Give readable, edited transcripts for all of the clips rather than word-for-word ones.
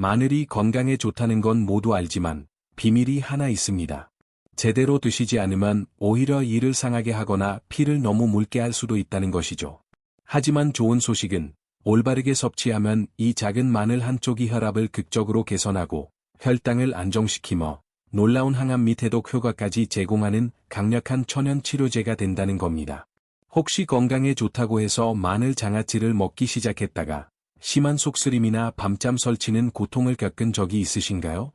마늘이 건강에 좋다는 건 모두 알지만 비밀이 하나 있습니다. 제대로 드시지 않으면 오히려 이를 상하게 하거나 피를 너무 묽게 할 수도 있다는 것이죠. 하지만 좋은 소식은 올바르게 섭취하면 이 작은 마늘 한쪽이 혈압을 극적으로 개선하고 혈당을 안정시키며 놀라운 항암 및 해독 효과까지 제공하는 강력한 천연 치료제가 된다는 겁니다. 혹시 건강에 좋다고 해서 마늘 장아찌를 먹기 시작했다가 심한 속쓰림이나 밤잠 설치는 고통을 겪은 적이 있으신가요?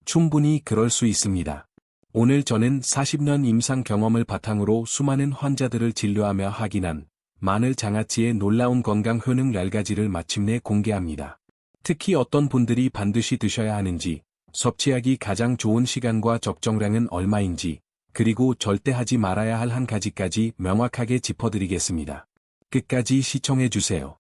충분히 그럴 수 있습니다. 오늘 저는 40년 임상 경험을 바탕으로 수많은 환자들을 진료하며 확인한 마늘 장아찌의 놀라운 건강 효능 10가지를 마침내 공개합니다. 특히 어떤 분들이 반드시 드셔야 하는지, 섭취하기 가장 좋은 시간과 적정량은 얼마인지, 그리고 절대 하지 말아야 할 한 가지까지 명확하게 짚어드리겠습니다. 끝까지 시청해주세요.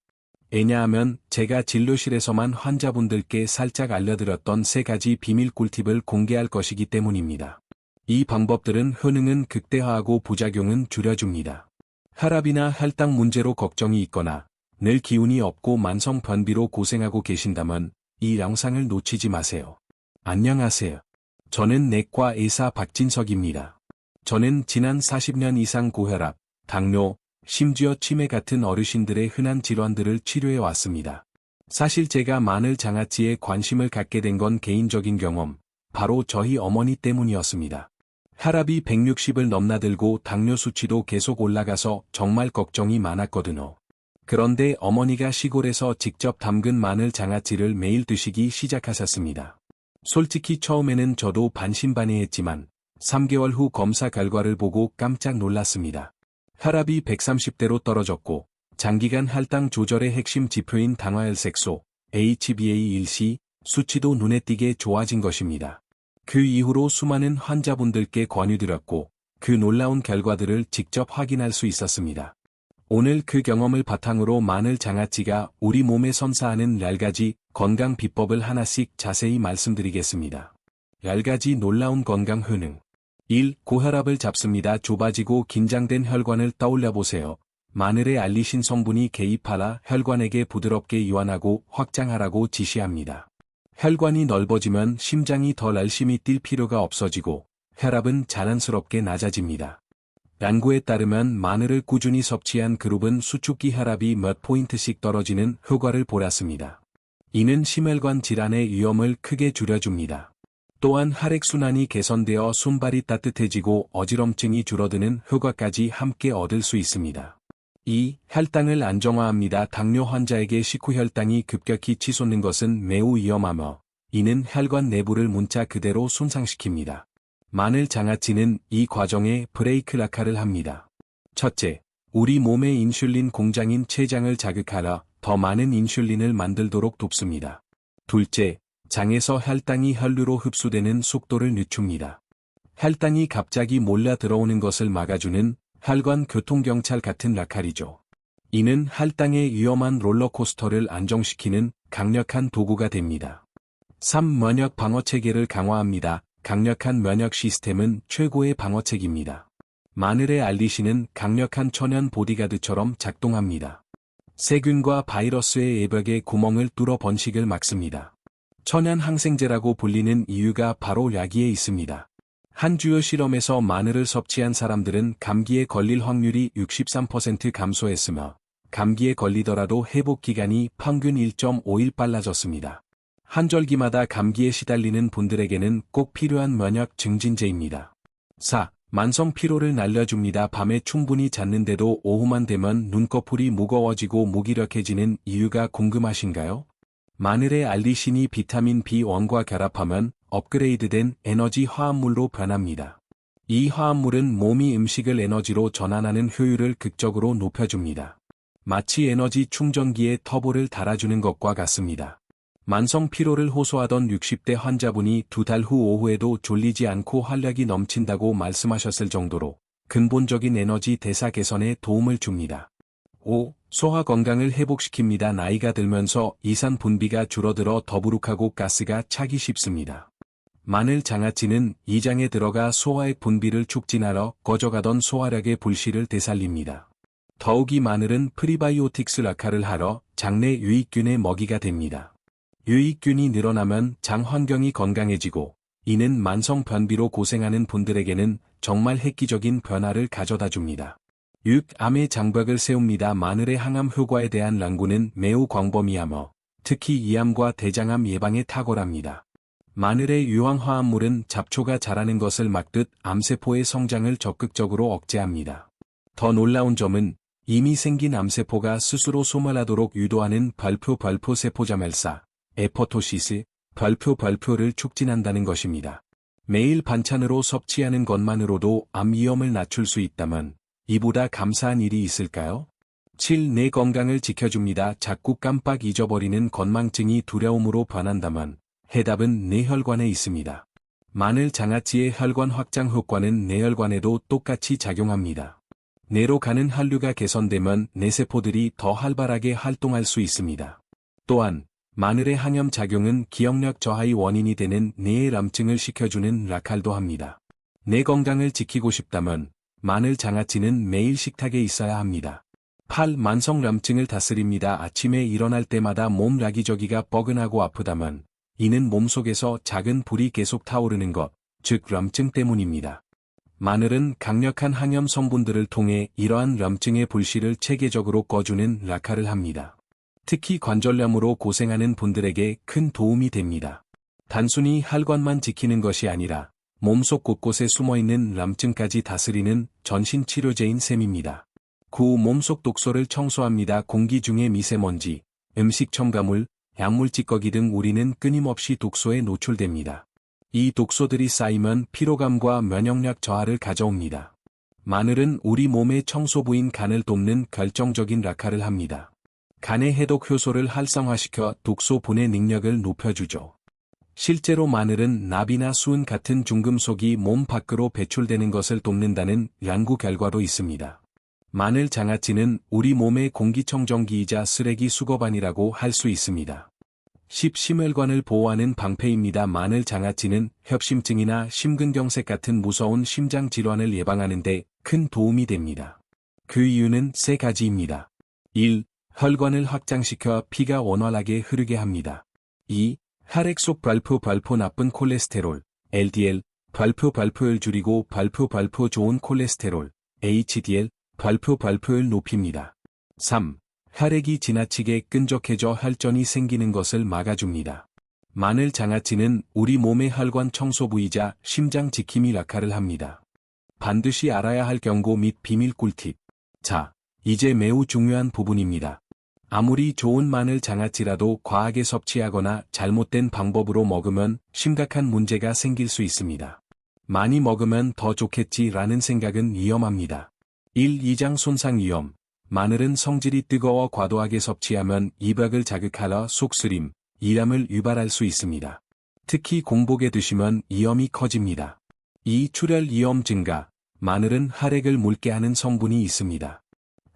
왜냐하면 제가 진료실에서만 환자분들께 살짝 알려드렸던 3가지 비밀 꿀팁을 공개할 것이기 때문입니다. 이 방법들은 효능은 극대화하고 부작용은 줄여줍니다. 혈압이나 혈당 문제로 걱정이 있거나 늘 기운이 없고 만성 변비로 고생하고 계신다면 이 영상을 놓치지 마세요. 안녕하세요. 저는 내과 의사 박진석입니다. 저는 지난 40년 이상 고혈압, 당뇨, 심지어 치매 같은 어르신들의 흔한 질환들을 치료해 왔습니다. 사실 제가 마늘 장아찌에 관심을 갖게 된 건 개인적인 경험, 바로 저희 어머니 때문이었습니다. 혈압이 160을 넘나들고 당뇨 수치도 계속 올라가서 정말 걱정이 많았거든요. 그런데 어머니가 시골에서 직접 담근 마늘 장아찌를 매일 드시기 시작하셨습니다. 솔직히 처음에는 저도 반신반의했지만 3개월 후 검사 결과를 보고 깜짝 놀랐습니다. 혈압이 130대로 떨어졌고 장기간 혈당 조절의 핵심 지표인 당화혈색소, HbA1c, 수치도 눈에 띄게 좋아진 것입니다. 그 이후로 수많은 환자분들께 권유드렸고 그 놀라운 결과들을 직접 확인할 수 있었습니다. 오늘 그 경험을 바탕으로 마늘 장아찌가 우리 몸에 선사하는 10가지 건강 비법을 하나씩 자세히 말씀드리겠습니다. 10가지 놀라운 건강 효능. 1. 고혈압을 잡습니다. 좁아지고 긴장된 혈관을 떠올려보세요. 마늘의 알리신 성분이 개입하라 혈관에게 부드럽게 이완하고 확장하라고 지시합니다. 혈관이 넓어지면 심장이 더 열심히 뛸 필요가 없어지고 혈압은 자연스럽게 낮아집니다. 연구에 따르면 마늘을 꾸준히 섭취한 그룹은 수축기 혈압이 몇 포인트씩 떨어지는 효과를 보았습니다. 이는 심혈관 질환의 위험을 크게 줄여줍니다. 또한 혈액순환이 개선되어 손발이 따뜻해지고 어지럼증이 줄어드는 효과까지 함께 얻을 수 있습니다. 2. 혈당을 안정화합니다. 당뇨 환자에게 식후 혈당이 급격히 치솟는 것은 매우 위험하며 이는 혈관 내부를 문자 그대로 손상시킵니다. 마늘 장아찌는 이 과정에 브레이크 역할을 합니다. 첫째, 우리 몸의 인슐린 공장인 췌장을 자극하여 더 많은 인슐린을 만들도록 돕습니다. 둘째, 장에서 혈당이 혈류로 흡수되는 속도를 늦춥니다. 혈당이 갑자기 몰려 들어오는 것을 막아주는 혈관 교통경찰 같은 역할이죠. 이는 혈당의 위험한 롤러코스터를 안정시키는 강력한 도구가 됩니다. 3. 면역 방어체계를 강화합니다. 강력한 면역 시스템은 최고의 방어책입니다. 마늘의 알리신은 강력한 천연 보디가드처럼 작동합니다. 세균과 바이러스의 외벽에 구멍을 뚫어 번식을 막습니다. 천연 항생제라고 불리는 이유가 바로 여기에 있습니다. 한 주요 실험에서 마늘을 섭취한 사람들은 감기에 걸릴 확률이 63% 감소했으며 감기에 걸리더라도 회복 기간이 평균 1.5일 빨라졌습니다. 한절기마다 감기에 시달리는 분들에게는 꼭 필요한 면역 증진제입니다. 4. 만성 피로를 날려줍니다. 밤에 충분히 잤는데도 오후만 되면 눈꺼풀이 무거워지고 무기력해지는 이유가 궁금하신가요? 마늘의 알리신이 비타민 B1과 결합하면 업그레이드된 에너지 화합물로 변합니다. 이 화합물은 몸이 음식을 에너지로 전환하는 효율을 극적으로 높여줍니다. 마치 에너지 충전기에 터보를 달아주는 것과 같습니다. 만성 피로를 호소하던 60대 환자분이 2달 후 오후에도 졸리지 않고 활력이 넘친다고 말씀하셨을 정도로 근본적인 에너지 대사 개선에 도움을 줍니다. 5. 소화 건강을 회복시킵니다. 나이가 들면서 이산 분비가 줄어들어 더부룩하고 가스가 차기 쉽습니다. 마늘 장아찌는 이장에 들어가 소화액 분비를 촉진하러 꺼져가던 소화력의 불씨를 되살립니다. 더욱이 마늘은 프리바이오틱스 역할을 하러 장내 유익균의 먹이가 됩니다. 유익균이 늘어나면 장 환경이 건강해지고, 이는 만성 변비로 고생하는 분들에게는 정말 획기적인 변화를 가져다 줍니다. 6. 암의 장벽을 세웁니다. 마늘의 항암 효과에 대한 연구는 매우 광범위하며, 특히 이암과 대장암 예방에 탁월합니다. 마늘의 유황화합물은 잡초가 자라는 것을 막듯 암세포의 성장을 적극적으로 억제합니다. 더 놀라운 점은 이미 생긴 암세포가 스스로 소멸하도록 유도하는 벌표세포자멸사, 에포토시스, 벌표를 촉진한다는 것입니다. 매일 반찬으로 섭취하는 것만으로도 암 위험을 낮출 수 있다면 이보다 감사한 일이 있을까요? 7. 내 건강을 지켜줍니다. 자꾸 깜빡 잊어버리는 건망증이 두려움으로 변한다면 해답은 뇌혈관에 있습니다. 마늘 장아찌의 혈관 확장 효과는 뇌혈관에도 똑같이 작용합니다. 뇌로 가는 혈류가 개선되면 뇌세포들이 더 활발하게 활동할 수 있습니다. 또한 마늘의 항염 작용은 기억력 저하의 원인이 되는 뇌의 람증을 식혀주는 역할도 합니다. 뇌 건강을 지키고 싶다면 마늘 장아찌는 매일 식탁에 있어야 합니다. 8. 만성 람증을 다스립니다. 아침에 일어날 때마다 몸 여기저기가 뻐근하고 아프다면 이는 몸속에서 작은 불이 계속 타오르는 것, 즉 람증 때문입니다. 마늘은 강력한 항염 성분들을 통해 이러한 람증의 불씨를 체계적으로 꺼주는 역할을 합니다. 특히 관절염으로 고생하는 분들에게 큰 도움이 됩니다. 단순히 혈관만 지키는 것이 아니라 몸속 곳곳에 숨어있는 람증까지 다스리는 전신치료제인 셈입니다. 9. 몸속 독소를 청소합니다. 공기 중의 미세먼지, 음식 첨가물, 약물 찌꺼기 등 우리는 끊임없이 독소에 노출됩니다. 이 독소들이 쌓이면 피로감과 면역력 저하를 가져옵니다. 마늘은 우리 몸의 청소부인 간을 돕는 결정적인 역할을 합니다. 간의 해독 효소를 활성화시켜 독소 분해 능력을 높여주죠. 실제로 마늘은 납이나 수은 같은 중금속이 몸 밖으로 배출되는 것을 돕는다는 연구 결과도 있습니다. 마늘 장아찌는 우리 몸의 공기청정기이자 쓰레기 수거반이라고 할 수 있습니다. 10. 심혈관을 보호하는 방패입니다. 마늘 장아찌는 협심증이나 심근경색 같은 무서운 심장 질환을 예방하는 데 큰 도움이 됩니다. 그 이유는 세 가지입니다. 1. 혈관을 확장시켜 피가 원활하게 흐르게 합니다. 2. 혈액 속 발포 나쁜 콜레스테롤, LDL, 발포를 줄이고 발포 좋은 콜레스테롤, HDL, 발포를 높입니다. 3. 혈액이 지나치게 끈적해져 혈전이 생기는 것을 막아줍니다. 마늘 장아찌는 우리 몸의 혈관 청소부이자 심장 지킴이 역할을 합니다. 반드시 알아야 할 경고 및 비밀 꿀팁. 자, 이제 매우 중요한 부분입니다. 아무리 좋은 마늘 장아찌라도 과하게 섭취하거나 잘못된 방법으로 먹으면 심각한 문제가 생길 수 있습니다. 많이 먹으면 더 좋겠지라는 생각은 위험합니다. 1. 이장 손상 위험. 마늘은 성질이 뜨거워 과도하게 섭취하면 이박을 자극하여 속쓰림, 이암을 유발할 수 있습니다. 특히 공복에 드시면 위험이 커집니다. 2. 출혈 위험 증가. 마늘은 혈액을 묽게 하는 성분이 있습니다.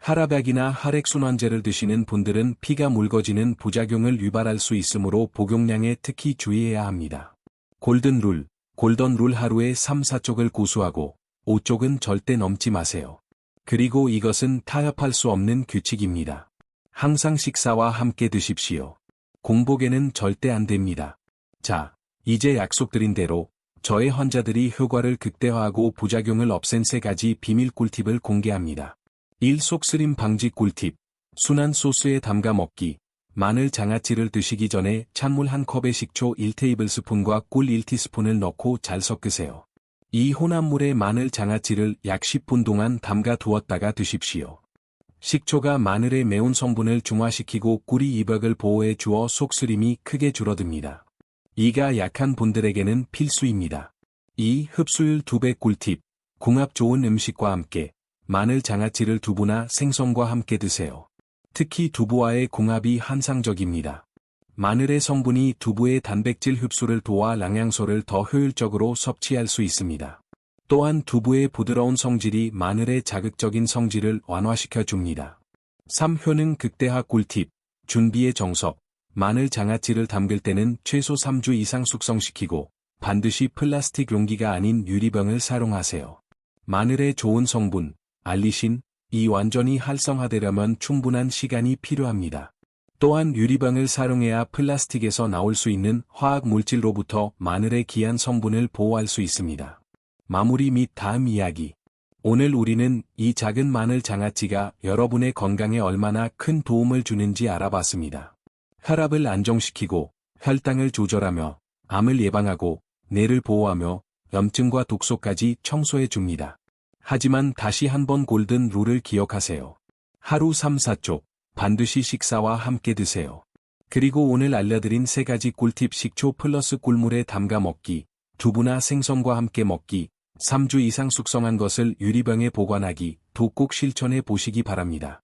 혈압약이나 혈액순환제를 드시는 분들은 피가 묽어지는 부작용을 유발할 수 있으므로 복용량에 특히 주의해야 합니다. 골든 룰 하루에 3-4쪽을 고수하고 5쪽은 절대 넘지 마세요. 그리고 이것은 타협할 수 없는 규칙입니다. 항상 식사와 함께 드십시오. 공복에는 절대 안 됩니다. 자, 이제 약속드린 대로 저의 환자들이 효과를 극대화하고 부작용을 없앤 3가지 비밀 꿀팁을 공개합니다. 1. 속쓰림 방지 꿀팁. 순한 소스에 담가 먹기. 마늘 장아찌를 드시기 전에 찬물 1컵에 식초 1테이블스푼과 꿀 1티스푼을 넣고 잘 섞으세요. 이 혼합물에 마늘 장아찌를 약 10분 동안 담가 두었다가 드십시오. 식초가 마늘의 매운 성분을 중화시키고 꿀이 이박을 보호해 주어 속쓰림이 크게 줄어듭니다. 이가 약한 분들에게는 필수입니다. 2. 흡수율 2배 꿀팁. 궁합 좋은 음식과 함께 마늘 장아찌를 두부나 생선과 함께 드세요. 특히 두부와의 궁합이 환상적입니다. 마늘의 성분이 두부의 단백질 흡수를 도와 영양소를 더 효율적으로 섭취할 수 있습니다. 또한 두부의 부드러운 성질이 마늘의 자극적인 성질을 완화시켜 줍니다. 3. 효능 극대화 꿀팁. 준비의 정석. 마늘 장아찌를 담글 때는 최소 3주 이상 숙성시키고 반드시 플라스틱 용기가 아닌 유리병을 사용하세요. 마늘의 좋은 성분, 알리신, 이 완전히 활성화되려면 충분한 시간이 필요합니다. 또한 유리병을 사용해야 플라스틱에서 나올 수 있는 화학 물질로부터 마늘의 귀한 성분을 보호할 수 있습니다. 마무리 및 다음 이야기. 오늘 우리는 이 작은 마늘 장아찌가 여러분의 건강에 얼마나 큰 도움을 주는지 알아봤습니다. 혈압을 안정시키고 혈당을 조절하며 암을 예방하고 뇌를 보호하며 염증과 독소까지 청소해 줍니다. 하지만 다시 한번 골든 룰을 기억하세요. 하루 3-4쪽 반드시 식사와 함께 드세요. 그리고 오늘 알려드린 3가지 꿀팁 식초 플러스 꿀물에 담가 먹기, 두부나 생선과 함께 먹기, 3주 이상 숙성한 것을 유리병에 보관하기, 꼭 실천해 보시기 바랍니다.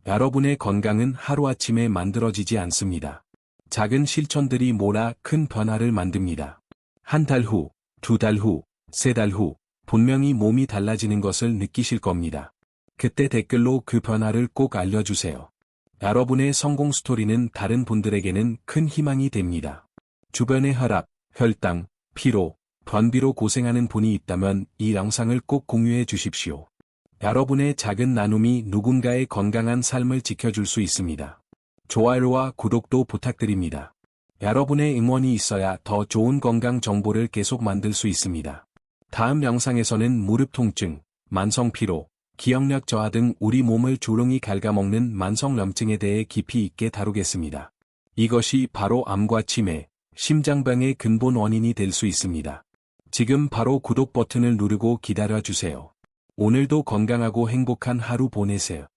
여러분의 건강은 하루아침에 만들어지지 않습니다. 작은 실천들이 모아 큰 변화를 만듭니다. 1달 후, 2달 후, 3달 후, 분명히 몸이 달라지는 것을 느끼실 겁니다. 그때 댓글로 그 변화를 꼭 알려주세요. 여러분의 성공 스토리는 다른 분들에게는 큰 희망이 됩니다. 주변의 혈압, 혈당, 피로, 변비로 고생하는 분이 있다면 이 영상을 꼭 공유해 주십시오. 여러분의 작은 나눔이 누군가의 건강한 삶을 지켜줄 수 있습니다. 좋아요와 구독도 부탁드립니다. 여러분의 응원이 있어야 더 좋은 건강 정보를 계속 만들 수 있습니다. 다음 영상에서는 무릎 통증, 만성 피로, 기억력 저하 등 우리 몸을 조롱이 갉아먹는 만성염증에 대해 깊이 있게 다루겠습니다. 이것이 바로 암과 치매, 심장병의 근본 원인이 될 수 있습니다. 지금 바로 구독 버튼을 누르고 기다려주세요. 오늘도 건강하고 행복한 하루 보내세요.